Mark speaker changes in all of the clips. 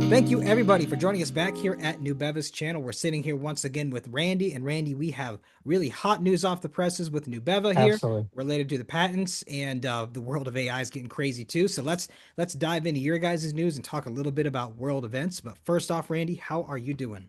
Speaker 1: Thank you, everybody, for joining us back here at Nubeva's channel. We're sitting here once again with Randy. And Randy, we have really hot news off the presses with Nubeva here
Speaker 2: Absolutely.
Speaker 1: related to the patents, and the world of AI is getting crazy too. So let's dive into your guys' news and talk a little bit about world events. But first off, Randy, how are you doing?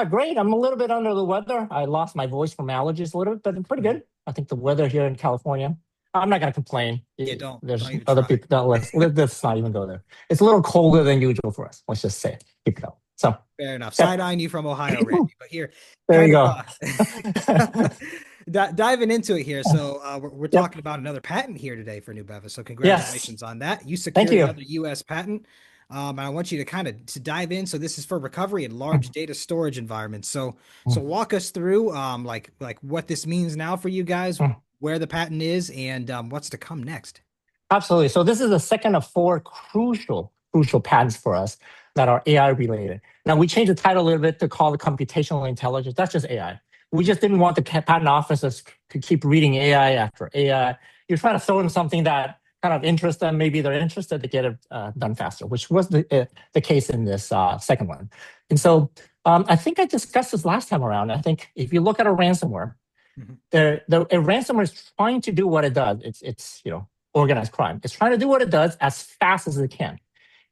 Speaker 2: Great. I'm a little bit under the weather. I lost my voice from allergies a little bit, but I'm pretty good. I think the weather here in California, I'm not going to complain.
Speaker 1: Yeah, don't
Speaker 2: There's
Speaker 1: even
Speaker 2: other
Speaker 1: try.
Speaker 2: people that let's not even go there. It's a little colder than usual for us. Let's just say it. Keep it out. So,
Speaker 1: Fair enough.
Speaker 2: yeah,
Speaker 1: Side-eyeing you from Ohio, Randy, but here,
Speaker 2: there
Speaker 1: kind
Speaker 2: you
Speaker 1: of
Speaker 2: go.
Speaker 1: diving into it here. So we're
Speaker 2: Yep.
Speaker 1: talking about another patent here today for Nubeva. So
Speaker 2: Yes.
Speaker 1: congratulations on that. You
Speaker 2: Thank
Speaker 1: secured
Speaker 2: you.
Speaker 1: another U.S. patent. And I want you to kind of to dive in. So this is for recovery in large data storage environments. So walk us through like what this means now for you guys, where the patent is, and what's to come next.
Speaker 2: Absolutely. So this is the second of four crucial patents for us that are AI related. Now we changed the title a little bit to call it computational intelligence. That's just AI. We just didn't want the patent offices to keep reading AI after AI. You're trying to throw in something that kind of interests them. Maybe they're interested to get it done faster, which was the case in this second one. And so I think I discussed this last time around. I think if you look at a ransomware, a ransomware is trying to do what it does. It's organized crime. It's trying to do what it does as fast as it can.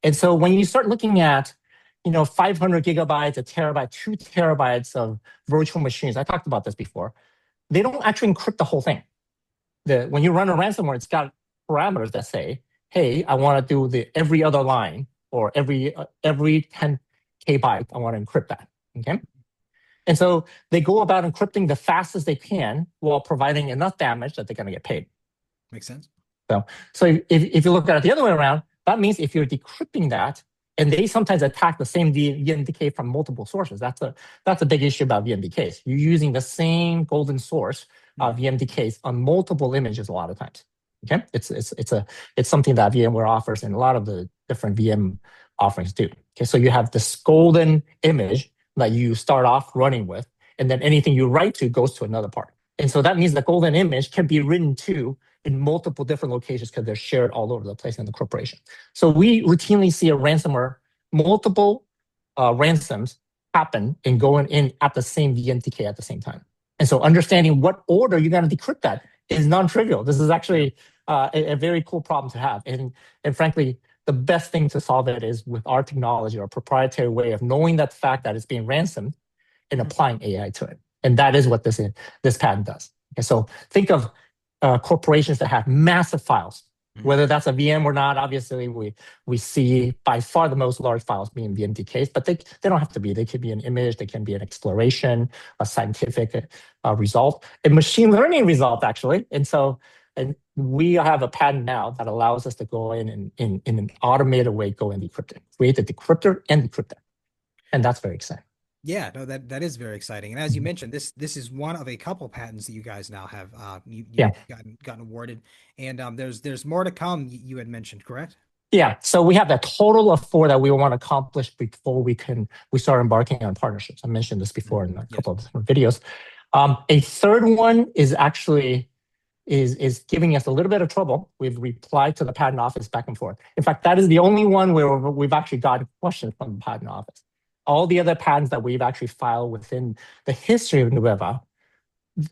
Speaker 2: And so when you start looking at 500 gigabytes, a terabyte, 2 terabytes of virtual machines, I talked about this before, they don't actually encrypt the whole thing. When you run a ransomware, it's got parameters that say, hey, I want to do the every other line or every 10 K byte, I want to encrypt that. Okay. And so they go about encrypting the fastest they can while providing enough damage that they're going to get paid.
Speaker 1: Makes sense.
Speaker 2: So if you look at it the other way around, that means if you're decrypting that, and they sometimes attack the same VMDK from multiple sources. That's a big issue about VMDKs. You're using the same golden source VMDKs on multiple images a lot of times. Okay, it's something that VMware offers, and a lot of the different VM offerings do. Okay, so you have this golden image that you start off running with, and then anything you write to goes to another part. And so that means the golden image can be written to in multiple different locations because they're shared all over the place in the corporation. So we routinely see a ransomware, multiple ransoms happen and going in at the same VMTK at the same time. And so understanding what order you're going to decrypt that is non-trivial. This is actually a very cool problem to have. And frankly, the best thing to solve it is with our technology, our proprietary way of knowing that fact that it's being ransomed and applying AI to it. And that is what this patent does. Okay, so think of corporations that have massive files, whether that's a VM or not. Obviously, we see by far the most large files being VMDKs, but they don't have to be. They could be an image, they can be an exploration, a scientific result, a machine learning result, actually. And we have a patent now that allows us to go in and in an automated way, go and decrypt it, create the decryptor and decrypt it. And that's very exciting.
Speaker 1: Yeah, no, that is very exciting. And as you mentioned, this is one of a couple patents that you guys now have you've
Speaker 2: Yeah.
Speaker 1: gotten awarded, and there's more to come. You had mentioned, correct?
Speaker 2: Yeah, so we have a total of 4 that we want to accomplish before we start embarking on partnerships. I mentioned this before in a couple of different videos. A third one is actually is giving us a little bit of trouble. We've replied to the patent office back and forth. In fact, that is the only one where we've actually got questions from the patent office. All the other patents that we've actually filed within the history of Nubeva,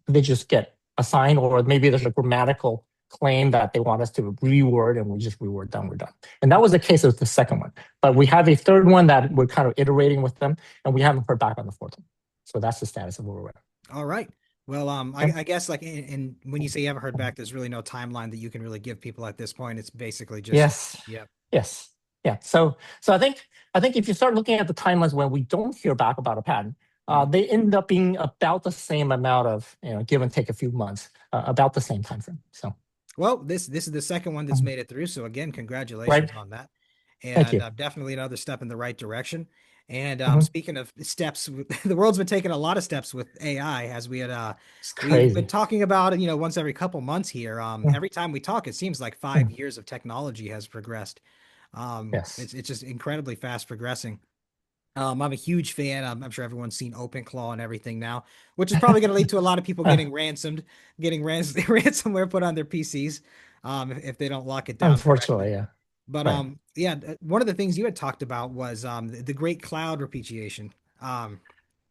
Speaker 2: they just get assigned, or maybe there's a grammatical claim that they want us to reword, and we just reword done, we're done. And that was the case with the second one. But we have a third one that we're kind of iterating with them, and we haven't heard back on the fourth one. So that's the status of where we're at.
Speaker 1: All right. Well, I guess like, and when you say you haven't heard back, there's really no timeline that you can really give people at this point. It's basically just,
Speaker 2: Yes.
Speaker 1: yeah.
Speaker 2: Yes. Yeah. So I think if you start looking at the timelines when we don't hear back about a patent, they end up being about the same amount of, give and take a few months, about the same time frame. So,
Speaker 1: well, this is the second one that's made it through. So again, congratulations on that,
Speaker 2: Thank you.
Speaker 1: and definitely another step in the right direction. And speaking of steps, the world's been taking a lot of steps with AI, as we had
Speaker 2: It's
Speaker 1: we've been
Speaker 2: crazy.
Speaker 1: talking about it, once every couple months here. Every time we talk, it seems like 5 years of technology has progressed.
Speaker 2: Yes.
Speaker 1: It's just incredibly fast progressing. I'm a huge fan. I'm sure everyone's seen OpenClaw and everything now, which is probably going to lead to a lot of people getting ransomed, getting ransomware put on their PCs, if they don't lock it down correctly.
Speaker 2: Unfortunately, yeah.
Speaker 1: But
Speaker 2: Right.
Speaker 1: yeah, one of the things you had talked about was the great cloud repetition. Um,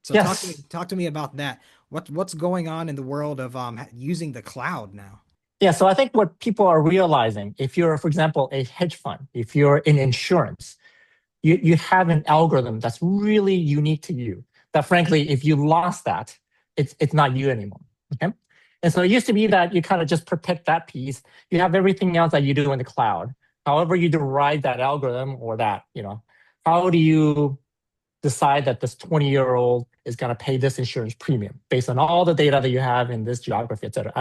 Speaker 1: so
Speaker 2: Yes.
Speaker 1: talk to me about that. What's going on in the world of using the cloud now?
Speaker 2: Yeah. So I think what people are realizing, if you're, for example, a hedge fund, if you're in insurance, you have an algorithm that's really unique to you. That frankly, if you lost that, it's not you anymore. Okay. And so it used to be that you kind of just protect that piece. You have everything else that you do in the cloud. However, you derive that algorithm or that, how do you decide that this 20-year-old is going to pay this insurance premium based on all the data that you have in this geography, et cetera?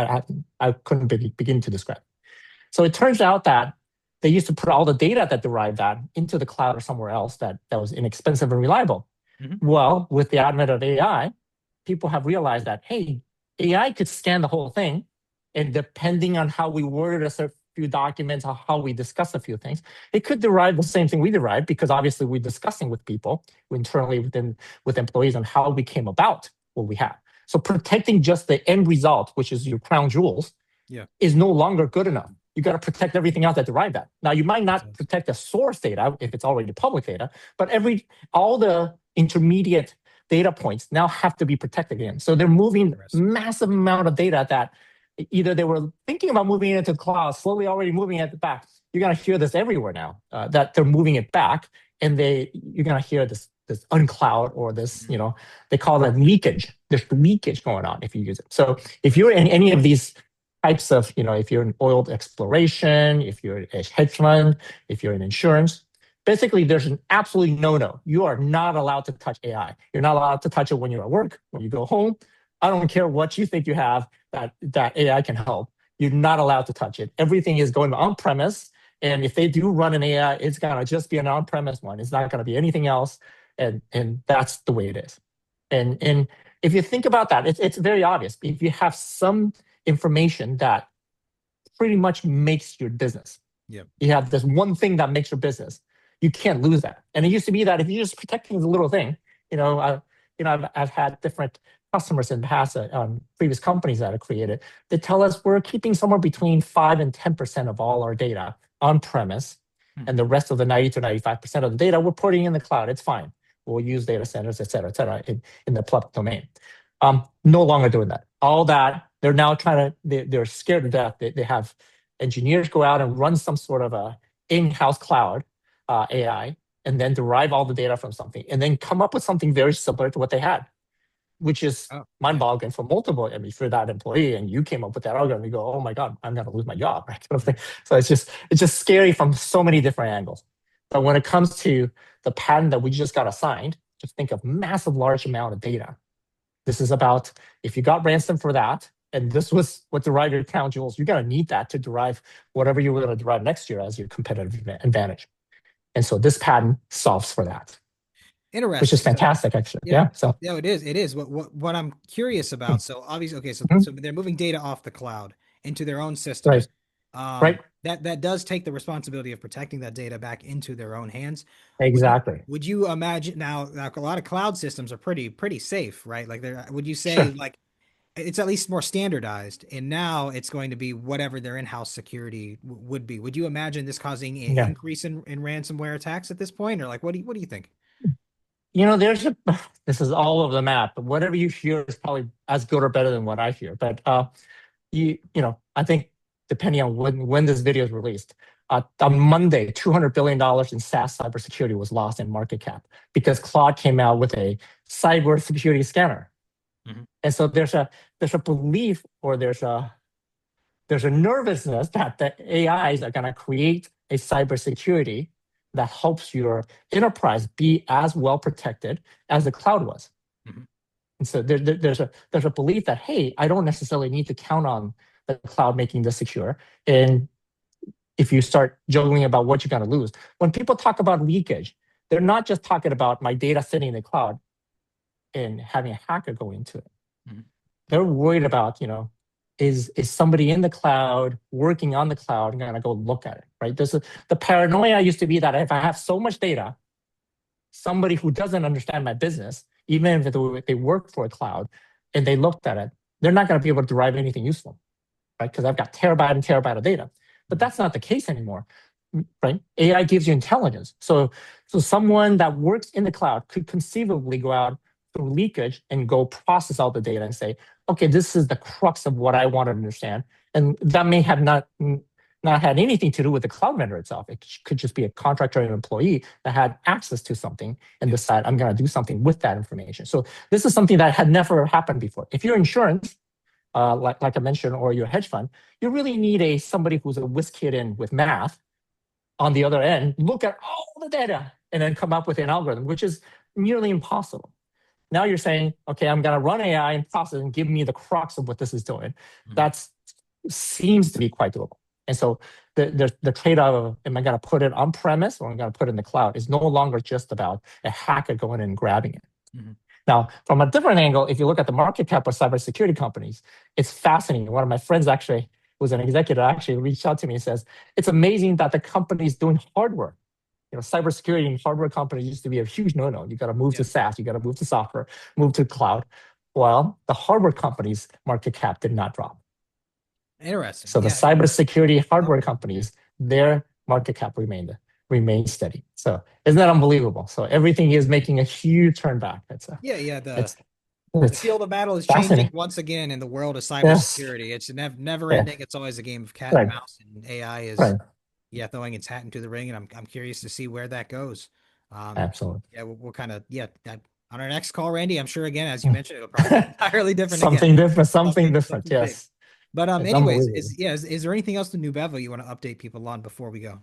Speaker 2: I couldn't begin to describe. So it turns out that they used to put all the data that derived that into the cloud or somewhere else that was inexpensive and reliable.
Speaker 1: Hmm.
Speaker 2: Well, with the advent of AI, people have realized that, hey, AI could scan the whole thing. And depending on how we worded a few documents or how we discuss a few things, it could derive the same thing we derive because obviously we're discussing with people internally with employees on how we came about what we have. So protecting just the end result, which is your crown jewels,
Speaker 1: Yeah,
Speaker 2: is no longer good enough. You got to protect everything else that derived that. Now, you might
Speaker 1: makes
Speaker 2: not
Speaker 1: sense.
Speaker 2: protect the source data if it's already public data, but all the intermediate data points now have to be protected again. So they're moving
Speaker 1: Interesting.
Speaker 2: massive amount of data that either they were thinking about moving it into the cloud, slowly already moving it back. You're going to hear this everywhere now that they're moving it back, and you're going to hear this uncloud or this,
Speaker 1: Mhm.
Speaker 2: they call it leakage. There's leakage going on if you use it. So if you're in any of these types of, if you're in oil exploration, if you're a hedge fund, if you're in insurance, basically there's an absolute no-no. You are not allowed to touch AI. You're not allowed to touch it when you're at work, when you go home. I don't care what you think you have that AI can help. You're not allowed to touch it. Everything is going on premise. And if they do run an AI, it's gonna just be an on-premise one. It's not gonna be anything else. And that's the way it is. And if you think about that, it's very obvious. If you have some information that pretty much makes your business.
Speaker 1: Yep.
Speaker 2: You have this one thing that makes your business. You can't lose that. And it used to be that if you're just protecting the little thing, I've had different customers in the past, previous companies that I created, that tell us we're keeping somewhere between 5 and 10% of all our data on premise,
Speaker 1: Hmm.
Speaker 2: and the rest of the 90 to 95% of the data we're putting in the cloud. It's fine. We'll use data centers, et cetera, in the public domain. No longer doing that. All that they're now they're scared to death. They have engineers go out and run some sort of a in-house cloud AI, and then derive all the data from something, and then come up with something very similar to what they had, which is
Speaker 1: Oh, yeah.
Speaker 2: mind-boggling for multiple. I mean, if you're that employee and you came up with that algorithm, you go, "Oh my God, I'm going to lose my job," right? Kind of thing. So it's just scary from so many different angles. But when it comes to the patent that we just got assigned, just think of massive, large amount of data. This is about if you got ransom for that, and this was what derived your crown jewels, you're going to need that to derive whatever you were going to derive next year as your competitive advantage. And so this patent solves for that, which is
Speaker 1: Interesting. So
Speaker 2: fantastic, actually.
Speaker 1: yeah.
Speaker 2: Yeah. So,
Speaker 1: Yeah, it is. It is. What I'm curious about. So obviously, okay,
Speaker 2: mhm,
Speaker 1: so they're moving data off the cloud into their own
Speaker 2: right,
Speaker 1: systems.
Speaker 2: right,
Speaker 1: That does take the responsibility of protecting that data back into their own hands. Would you
Speaker 2: exactly.
Speaker 1: would you imagine now, like a lot of cloud systems are pretty safe, right? Like they're would you say
Speaker 2: Sure.
Speaker 1: like it's at least more standardized, and now it's going to be whatever their in-house security would be. Would you imagine this causing an
Speaker 2: Yeah.
Speaker 1: increase in ransomware attacks at this point, or like what do you think?
Speaker 2: There's this is all over the map, but whatever you hear is probably as good or better than what I hear. But I think depending on when this video is released, on Monday, $200 billion in SaaS cybersecurity was lost in market cap because Claude came out with a cybersecurity scanner.
Speaker 1: Mhm.
Speaker 2: And so there's a belief, or there's a nervousness that the AIs are going to create a cybersecurity that helps your enterprise be as well protected as the cloud was.
Speaker 1: Mhm.
Speaker 2: And so there's a belief that, hey, I don't necessarily need to count on the cloud making this secure. And if you start juggling about what you're going to lose, when people talk about leakage, they're not just talking about my data sitting in the cloud and having a hacker go into it.
Speaker 1: Mhm.
Speaker 2: They're worried about, is somebody in the cloud working on the cloud going to go look at it, right? The paranoia used to be that if I have so much data, somebody who doesn't understand my business, even if they work for a cloud and they looked at it, they're not going to be able to derive anything useful, right? Because I've got terabyte and terabyte of data. But
Speaker 1: Mhm.
Speaker 2: that's not the case anymore. right? AI gives you intelligence. So someone that works in the cloud could conceivably go out through leakage and go process all the data and say, okay, this is the crux of what I want to understand. And that may have not had anything to do with the cloud vendor itself. It could just be a contractor or an employee that had access to something and decide I'm going to do something with that information. So this is something that had never happened before. If you're insurance, like I mentioned, or your hedge fund, you really need somebody who's a whiz kid in with math on the other end, look at all the data, and then come up with an algorithm, which is nearly impossible. Now you're saying, okay, I'm going to run AI and process and give me the crux of what this is doing. That seems to be quite doable. And so the trade-off of am I going to put it on premise or I'm going to put it in the cloud is no longer just about a hacker going in and grabbing it. Mm-hmm. Now, from a different angle, if you look at the market cap of cybersecurity companies, it's fascinating. One of my friends actually, who's an executive, actually reached out to me and says, it's amazing that the company's doing hardware. Cybersecurity and hardware companies used to be a huge no-no. You got to move to SaaS, you got to move to software, move to cloud. Well, the hardware companies' market cap did not drop.
Speaker 1: Interesting.
Speaker 2: So the cybersecurity hardware companies, their market cap remained steady. So isn't that unbelievable? So everything is making a huge turn back.
Speaker 1: The field of battle is changing once again in the world of cybersecurity. Yes. It's never ending. It's always a game of cat and mouse, and AI is throwing its hat into the ring, and I'm curious to see where that goes.
Speaker 2: Absolutely.
Speaker 1: Yeah, we'll kind of on our next call, Randy. I'm sure again, as you mentioned, it'll probably be entirely different.
Speaker 2: Something different. Yes.
Speaker 1: Big. But anyways, is there anything else to Nubeva you want to update people on before we go?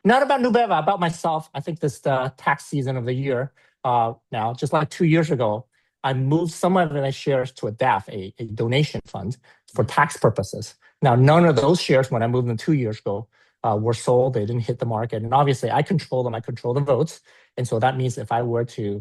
Speaker 2: Not about Nubeva, about myself. I think this tax season of the year now, just like 2 years ago, I moved some of my shares to a DAF, a donation fund for tax purposes. Now, none of those shares, when I moved them 2 years ago, were sold. They didn't hit the market. And obviously, I control them. I control the votes. And so that means if I were to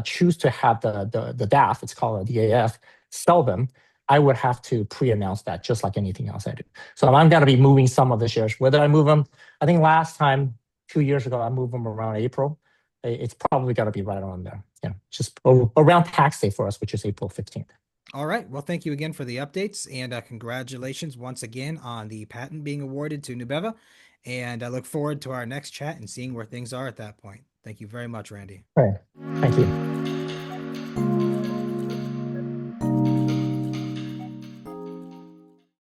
Speaker 2: choose to have the DAF, it's called a DAF, sell them, I would have to pre-announce that just like anything else I do. So I'm going to be moving some of the shares. Whether I move them, I think last time, 2 years ago, I moved them around April. It's probably got to be right on there. Just around tax day for us, which is April 15th.
Speaker 1: All right. Well, thank you again for the updates, and congratulations once again on the patent being awarded to Nubeva. And I look forward to our next chat and seeing where things are at that point. Thank you very much, Randy.
Speaker 2: All right. Thank you.